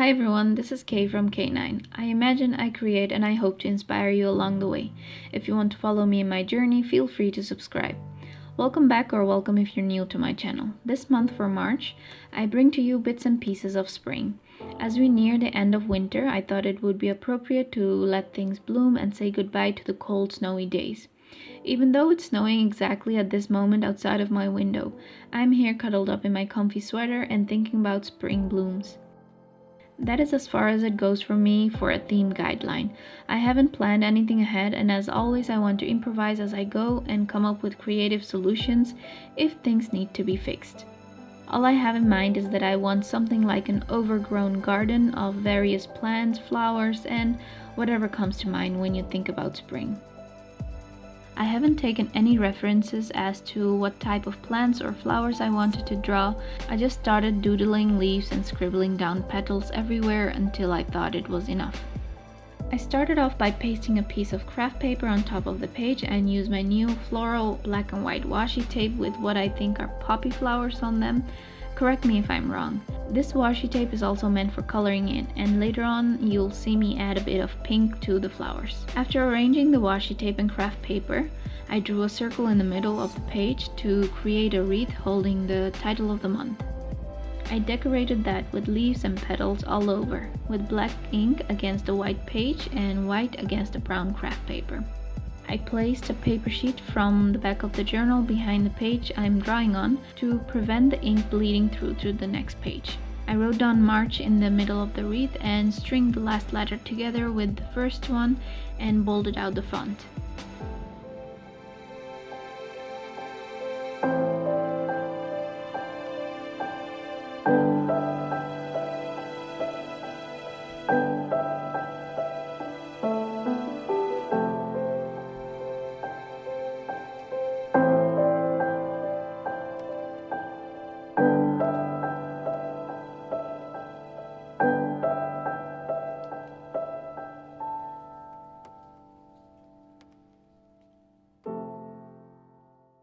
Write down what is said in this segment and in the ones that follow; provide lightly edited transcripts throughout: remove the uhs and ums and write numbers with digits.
Hi everyone, this is Kay from Khaenine. I imagine, I create, and I hope to inspire you along the way. If you want to follow me in my journey, feel free to subscribe. Welcome back, or welcome if you're new to my channel. This month for March, I bring to you bits and pieces of spring. As we near the end of winter, I thought it would be appropriate to let things bloom and say goodbye to the cold, snowy days. Even though it's snowing exactly at this moment outside of my window, I'm here cuddled up in my comfy sweater and thinking about spring blooms. That is as far as it goes for me for a theme guideline. I haven't planned anything ahead, and as always I want to improvise as I go and come up with creative solutions if things need to be fixed. All I have in mind is that I want something like an overgrown garden of various plants, flowers, and whatever comes to mind when you think about spring. I haven't taken any references as to what type of plants or flowers I wanted to draw. I just started doodling leaves and scribbling down petals everywhere until I thought it was enough. I started off by pasting a piece of craft paper on top of the page and used my new floral black and white washi tape with what I think are poppy flowers on them. Correct me if I'm wrong. This washi tape is also meant for coloring in, and later on you'll see me add a bit of pink to the flowers. After arranging the washi tape and craft paper, I drew a circle in the middle of the page to create a wreath holding the title of the month. I decorated that with leaves and petals all over, with black ink against the white page and white against the brown craft paper. I placed a paper sheet from the back of the journal behind the page I'm drawing on to prevent the ink bleeding through to the next page. I wrote down March in the middle of the wreath and stringed the last letter together with the first one and bolded out the font.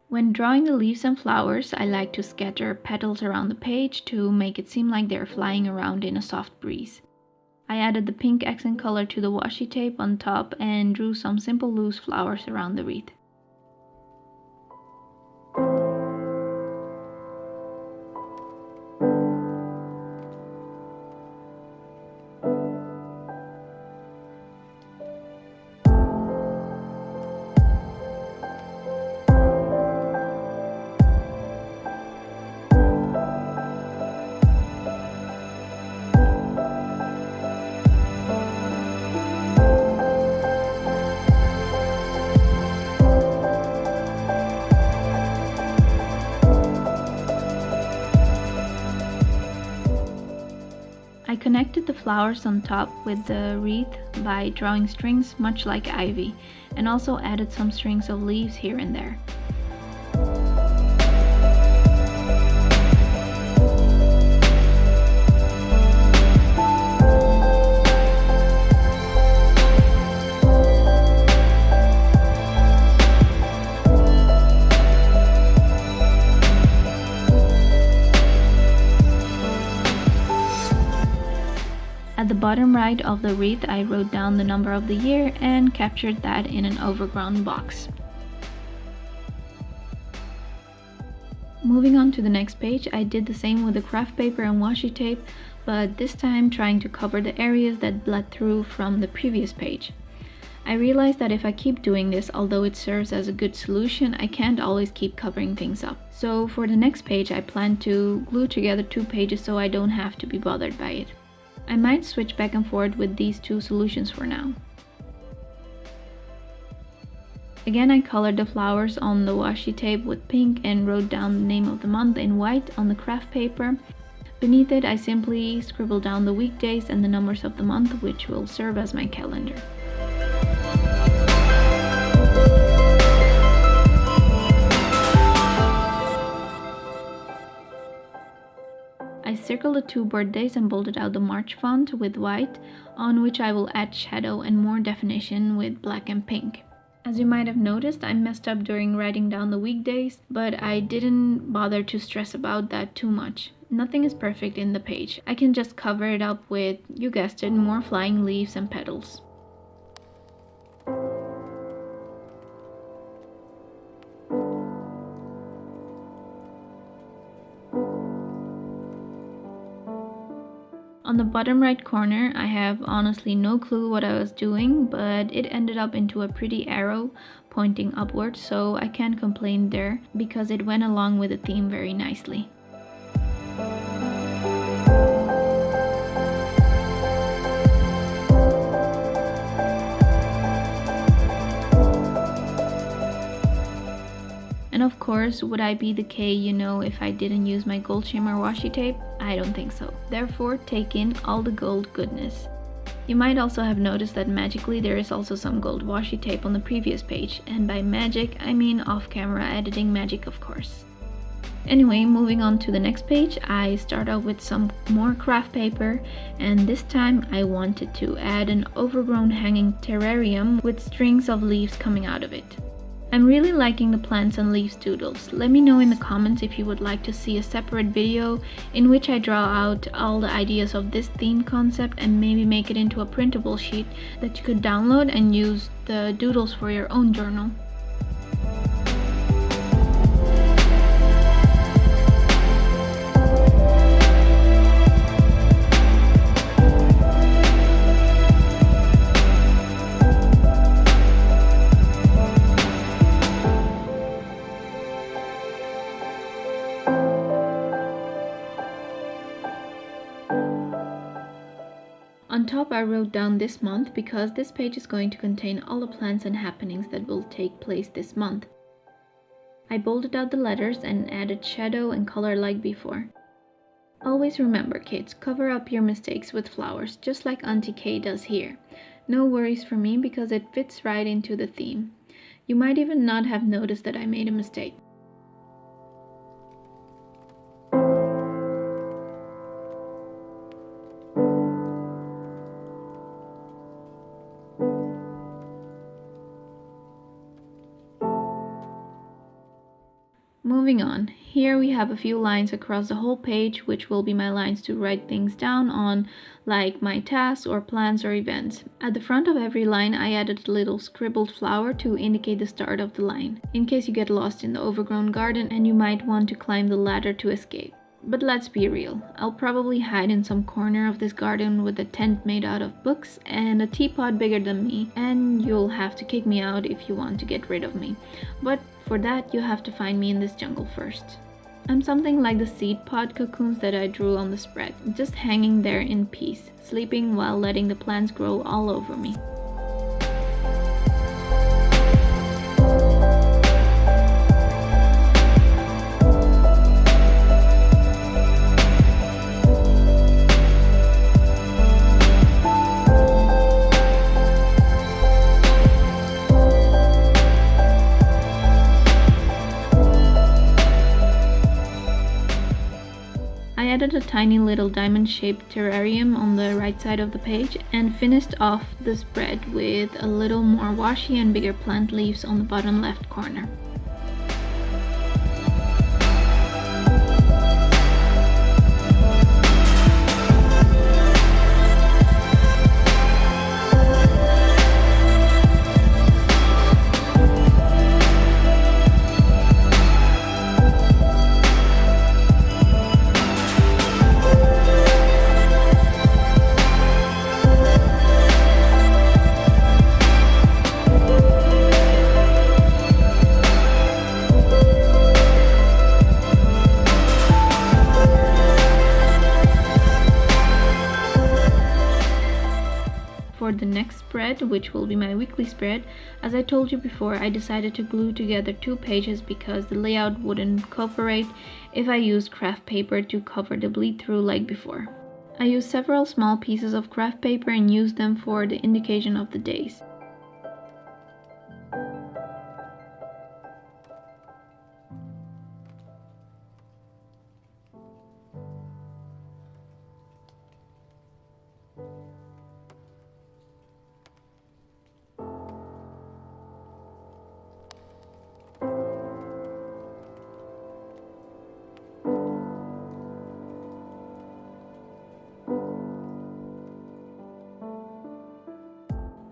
When drawing the leaves and flowers, I like to scatter petals around the page to make it seem like they're flying around in a soft breeze. I added the pink accent color to the washi tape on top and drew some simple loose flowers around the wreath. I connected the flowers on top with the wreath by drawing strings much like ivy, and also added some strings of leaves here and there. At the bottom right of the wreath, I wrote down the number of the year and captured that in an overgrown box. Moving on to the next page, I did the same with the craft paper and washi tape, but this time trying to cover the areas that bled through from the previous page. I realized that if I keep doing this, although it serves as a good solution, I can't always keep covering things up. So for the next page, I plan to glue together two pages so I don't have to be bothered by it. I might switch back and forth with these two solutions for now. Again, I colored the flowers on the washi tape with pink and wrote down the name of the month in white on the craft paper. Beneath it, I simply scribbled down the weekdays and the numbers of the month, which will serve as my calendar. I circled the two birthdays and bolded out the March font with white, on which I will add shadow and more definition with black and pink. As you might have noticed, I messed up during writing down the weekdays, but I didn't bother to stress about that too much. Nothing is perfect in the page. I can just cover it up with, you guessed it, more flying leaves and petals. On the bottom right corner, I have honestly no clue what I was doing, but it ended up into a pretty arrow pointing upwards, so I can't complain there because it went along with the theme very nicely. And of course, would I be the K if I didn't use my gold shimmer washi tape? I don't think so. Therefore, take in all the gold goodness. You might also have noticed that magically there is also some gold washi tape on the previous page, and by magic I mean off-camera editing magic, of course. Anyway, moving on to the next page, I start out with some more craft paper, and this time I wanted to add an overgrown hanging terrarium with strings of leaves coming out of it. I'm really liking the plants and leaves doodles. Let me know in the comments if you would like to see a separate video in which I draw out all the ideas of this theme concept and maybe make it into a printable sheet that you could download and use the doodles for your own journal. On top I wrote down this month because this page is going to contain all the plans and happenings that will take place this month. I bolded out the letters and added shadow and color like before. Always remember, kids, cover up your mistakes with flowers, just like Auntie Kay does here. No worries for me because it fits right into the theme. You might even not have noticed that I made a mistake. Moving on, here we have a few lines across the whole page, which will be my lines to write things down on, like my tasks or plans or events. At the front of every line I added a little scribbled flower to indicate the start of the line, in case you get lost in the overgrown garden and you might want to climb the ladder to escape. But let's be real, I'll probably hide in some corner of this garden with a tent made out of books and a teapot bigger than me, and you'll have to kick me out if you want to get rid of me. But for that, you have to find me in this jungle first. I'm something like the seed pod cocoons that I drew on the spread, just hanging there in peace, sleeping while letting the plants grow all over me. I added a tiny little diamond-shaped terrarium on the right side of the page and finished off the spread with a little more washi and bigger plant leaves on the bottom left corner. For the next spread, which will be my weekly spread, as I told you before, I decided to glue together 2 pages because the layout wouldn't cooperate if I used craft paper to cover the bleed through like before. I used several small pieces of craft paper and used them for the indication of the days.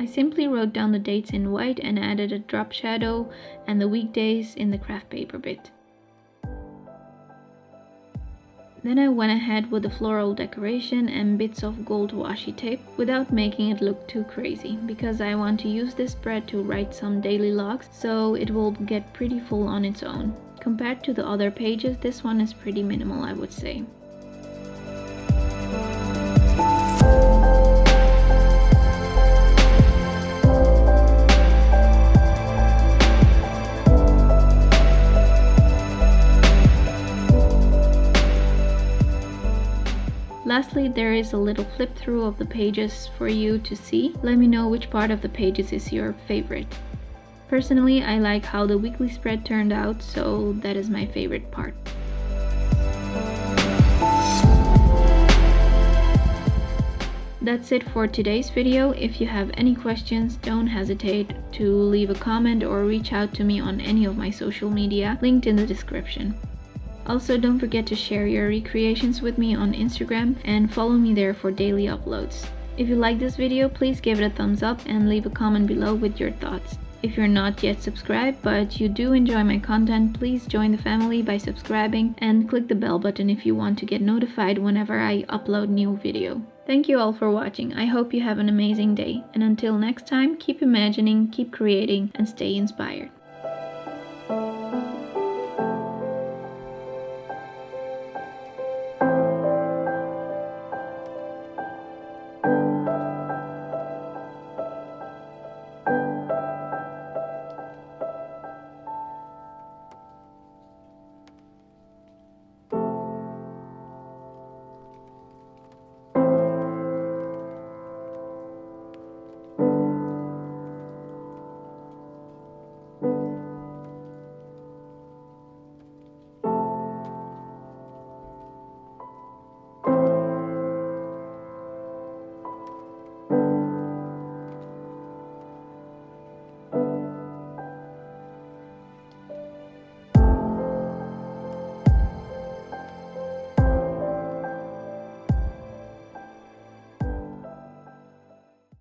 I simply wrote down the dates in white and added a drop shadow and the weekdays in the craft paper bit. Then I went ahead with the floral decoration and bits of gold washi tape without making it look too crazy, because I want to use this spread to write some daily logs, so it will get pretty full on its own. Compared to the other pages, this one is pretty minimal, I would say. Lastly, there is a little flip through of the pages for you to see. Let me know which part of the pages is your favorite. Personally, I like how the weekly spread turned out, so that is my favorite part. That's it for today's video. If you have any questions, don't hesitate to leave a comment or reach out to me on any of my social media, linked in the description. Also, don't forget to share your recreations with me on Instagram and follow me there for daily uploads. If you like this video, please give it a thumbs up and leave a comment below with your thoughts. If you're not yet subscribed but you do enjoy my content, please join the family by subscribing and click the bell button if you want to get notified whenever I upload new video. Thank you all for watching. I hope you have an amazing day, and until next time, keep imagining, keep creating, and stay inspired.